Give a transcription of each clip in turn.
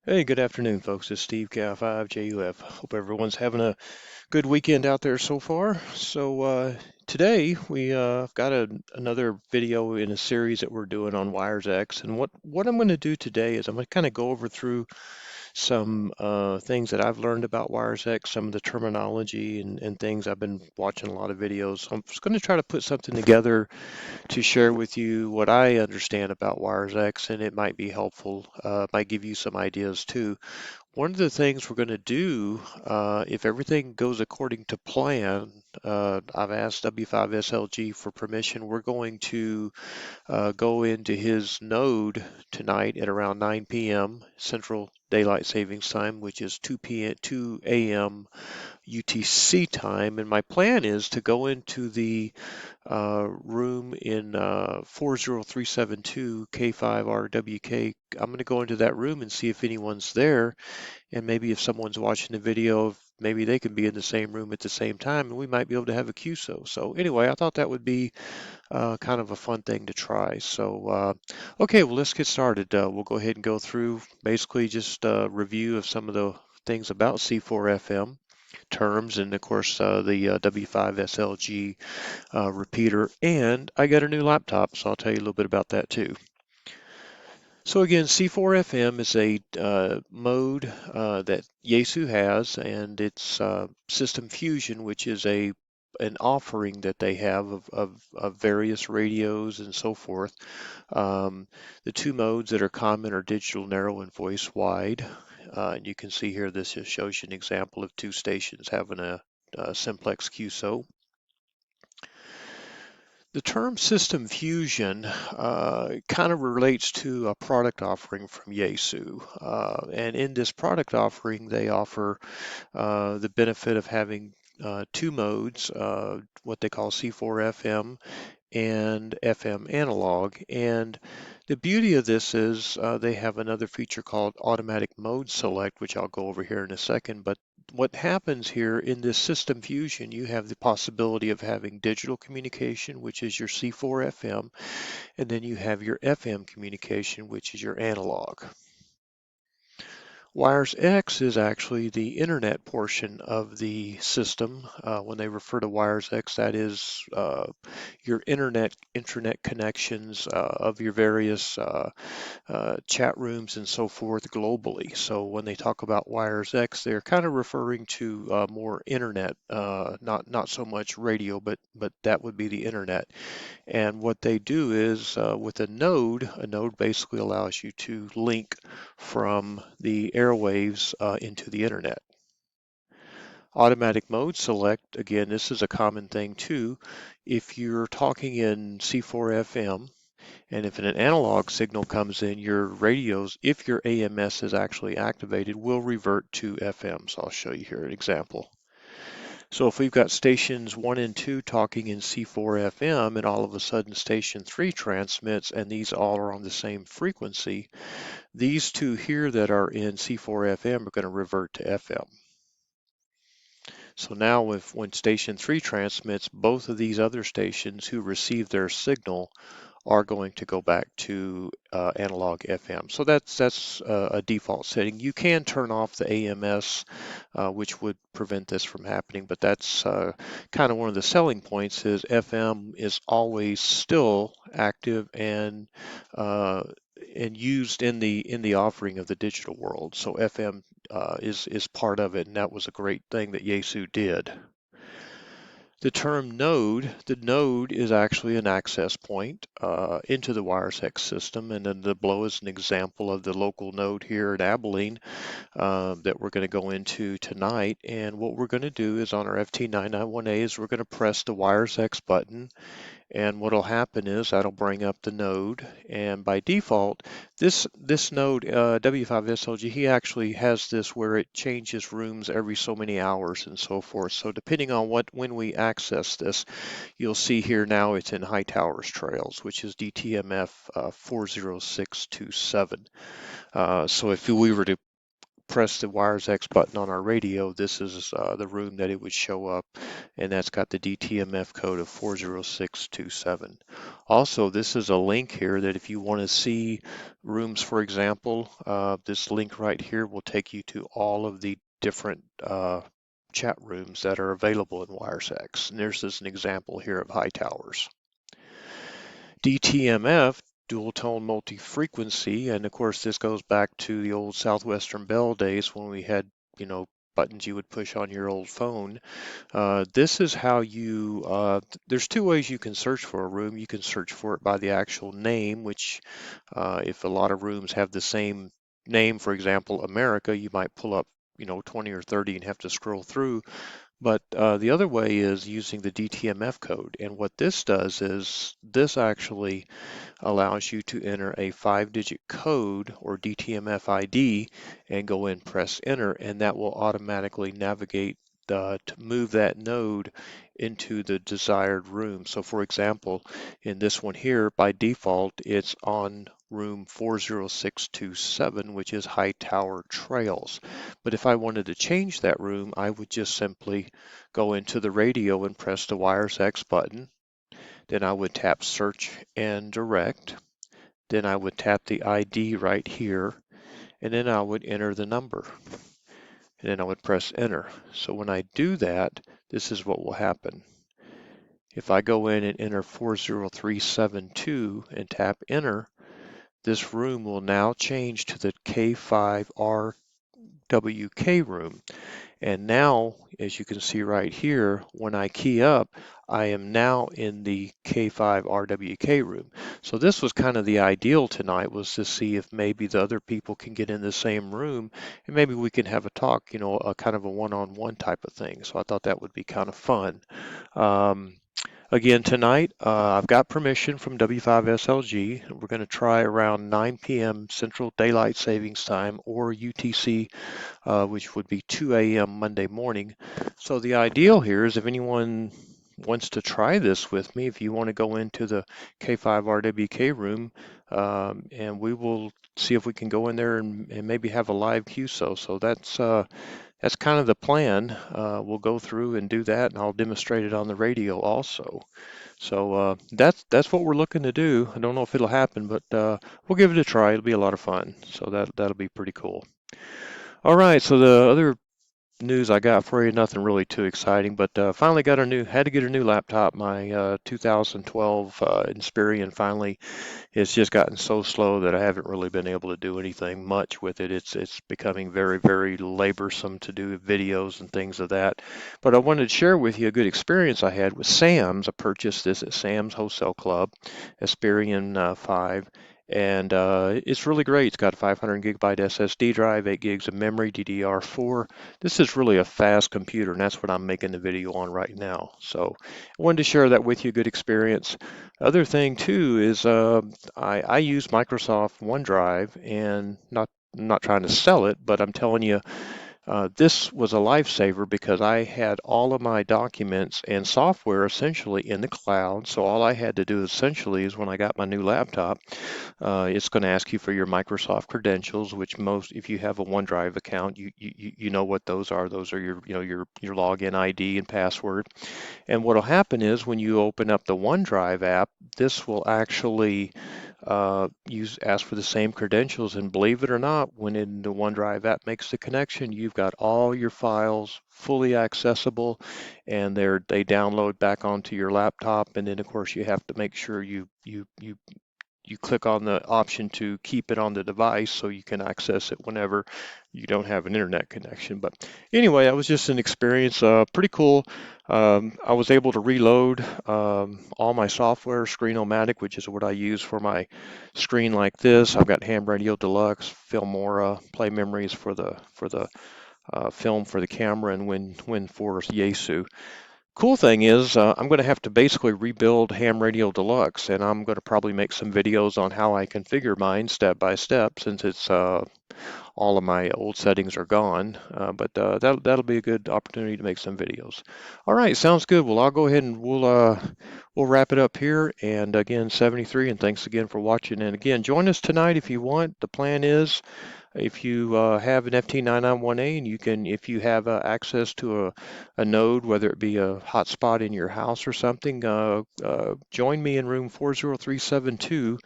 Hey, good afternoon, folks. It's Steve, Cal5JUF. Hope everyone's having a good weekend out there so far. Today I've got another video in a series that we're doing on Wires X, and what I'm going to do today is I'm going to kind of go over through some things that I've learned about Wires X, some of the terminology and things. I've been watching a lot of videos. So I'm just going to try to put something together to share with you what I understand about Wires X, and it might be helpful, might give you some ideas too. One of the things we're going to do, if everything goes according to plan, I've asked W5SLG for permission. We're going to go into his node tonight at around 9 p.m. Central Daylight Savings Time, which is 2 a.m. UTC time. And my plan is to go into the room in 40372 K5RWK. I'm going to go into that room and see if anyone's there, and maybe if someone's watching the video, maybe they can be in the same room at the same time, and we might be able to have a QSO. So anyway, I thought that would be kind of a fun thing to try. Okay, well, let's get started. We'll go ahead and go through basically just a review of some of the things about C4FM terms, and of course the W5SLG repeater. And I got a new laptop, so I'll tell you a little bit about that too. So again, C4FM is a mode that Yaesu has, and it's System Fusion, which is an offering that they have of various radios and so forth. The two modes that are common are digital narrow and voice wide. And you can see here, this just shows you an example of two stations having a simplex QSO. The term System Fusion kind of relates to a product offering from Yaesu. And in this product offering, they offer the benefit of having two modes, what they call C4FM and FM analog. And the beauty of this is they have another feature called automatic mode select, which I'll go over here in a second. But what happens here in this System Fusion, you have the possibility of having digital communication, which is your C4FM, and then you have your FM communication, which is your analog. Wires X is actually the internet portion of the system. When they refer to Wires X, that is your intranet connections of your various chat rooms and so forth globally. So when they talk about Wires X, they're kind of referring to more internet, not so much radio, but that would be the internet. And what they do is with a node basically allows you to link from the airwaves into the internet. Automatic mode select, again, this is a common thing too. If you're talking in C4FM, and if an analog signal comes in, your radios, if your AMS is actually activated, will revert to FM. So I'll show you here an example. So if we've got stations 1 and 2 talking in C4FM, and all of a sudden station 3 transmits, and these all are on the same frequency, these two here that are in C4FM are going to revert to FM. So now when station 3 transmits, both of these other stations who receive their signal are going to go back to analog FM. So that's a default setting. You can turn off the AMS, which would prevent this from happening, but that's kind of one of the selling points is FM is always still active and used in the offering of the digital world. So FM is part of it, and that was a great thing that Yaesu did. The term node, the node is actually an access point into the Wires X system, and then the below is an example of the local node here at Abilene that we're going to go into tonight. And what we're going to do is on our FT991A is we're going to press the Wires X button, and what'll happen is that'll bring up the node, and by default this node W5SLG, he actually has this where it changes rooms every so many hours and so forth. So depending on when we access this, you'll see here now it's in High Towers Trails, which is DTMF 40627. So if we were to press the wires X button on our radio, this is the room that it would show up, and that's got the DTMF code of 40627. Also, this is a link here that if you want to see rooms, for example, this link right here will take you to all of the different chat rooms that are available in WiresX. And there's just an example here of high towers. DTMF, dual tone multi-frequency, and of course this goes back to the old Southwestern Bell days when we had, buttons you would push on your old phone. This is how you, there's two ways you can search for a room. You can search for it by the actual name, which if a lot of rooms have the same name, for example, America, you might pull up 20 or 30 and have to scroll through. But the other way is using the DTMF code. And what this does is this actually allows you to enter a 5-digit code or DTMF ID and go in, press enter, and that will automatically navigate to move that node into the desired room. So for example, in this one here, by default, it's on room 40627, which is High Tower Trails. But if I wanted to change that room, I would just simply go into the radio and press the wires X button. Then I would tap search and direct. Then I would tap the ID right here, and then I would enter the number. And then I would press enter. So when I do that, this is what will happen. If I go in and enter 40372 and tap enter, this room will now change to the K5RWK room. And now, as you can see right here, when I key up, I am now in the K5RWK room. So this was kind of the ideal tonight, was to see if maybe the other people can get in the same room and maybe we can have a talk, a kind of a one-on-one type of thing. So I thought that would be kind of fun. Again, tonight, I've got permission from W5SLG. We're going to try around 9 p.m. Central Daylight Savings Time, or UTC, which would be 2 a.m. Monday morning. So the ideal here is if anyone wants to try this with me, if you want to go into the K5RWK room, and we will see if we can go in there and maybe have a live QSO. So that's kind of the plan. We'll go through and do that, and I'll demonstrate it on the radio also. So that's what we're looking to do. I don't know if it'll happen, but we'll give it a try. It'll be a lot of fun. So that'll be pretty cool. All right, so the other news I got for you, nothing really too exciting, but finally had to get a new laptop. My 2012 Inspiron finally, it's just gotten so slow that I haven't really been able to do anything much with it. It's becoming very, very laborsome to do videos and things of that. But I wanted to share with you a good experience I had with Sam's. I purchased this at Sam's Wholesale Club, Inspiron 5. And it's really great. It's got a 500 gigabyte SSD drive, 8 gigs of memory, DDR4. This is really a fast computer, and that's what I'm making the video on right now. So I wanted to share that with you, good experience. Other thing too is I use Microsoft OneDrive, and I'm not trying to sell it, but I'm telling you, this was a lifesaver because I had all of my documents and software essentially in the cloud. So all I had to do essentially is when I got my new laptop, it's going to ask you for your Microsoft credentials, which if you have a OneDrive account, you know what those are. Those are your login ID and password. And what will happen is when you open up the OneDrive app, this will actually ask for the same credentials, and believe it or not, when in the OneDrive app makes the connection, you've got all your files fully accessible, and they download back onto your laptop. And then of course you have to make sure you click on the option to keep it on the device so you can access it whenever you don't have an internet connection. But anyway, that was just an experience, pretty cool. I was able to reload all my software, Screen-O-Matic, which is what I use for my screen like this. I've got Ham Radio Deluxe, Filmora, Play Memories for the film for the camera, and WinForce Yaesu. Cool thing is I'm going to have to basically rebuild Ham Radio Deluxe, and I'm going to probably make some videos on how I configure mine step by step, since it's all of my old settings are gone. But that'll be a good opportunity to make some videos. All right, sounds good. Well, I'll go ahead and we'll wrap it up here. And again, 73, and thanks again for watching. And again, join us tonight if you want. The plan is if you have an FT991A and you can, if you have access to a node, whether it be a hotspot in your house or something, join me in room 40372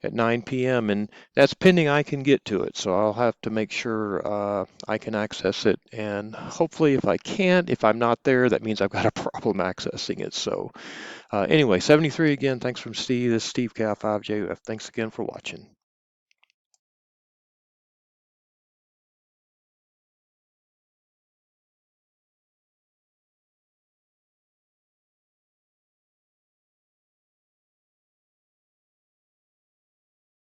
at 9 p.m. And that's pending I can get to it. So I'll have to make sure I can access it. And hopefully if I can't, if I'm not there, that means I've got a problem accessing it. So anyway, 73 again. Thanks from Steve. This is Steve Cal 5JF. Thanks again for watching.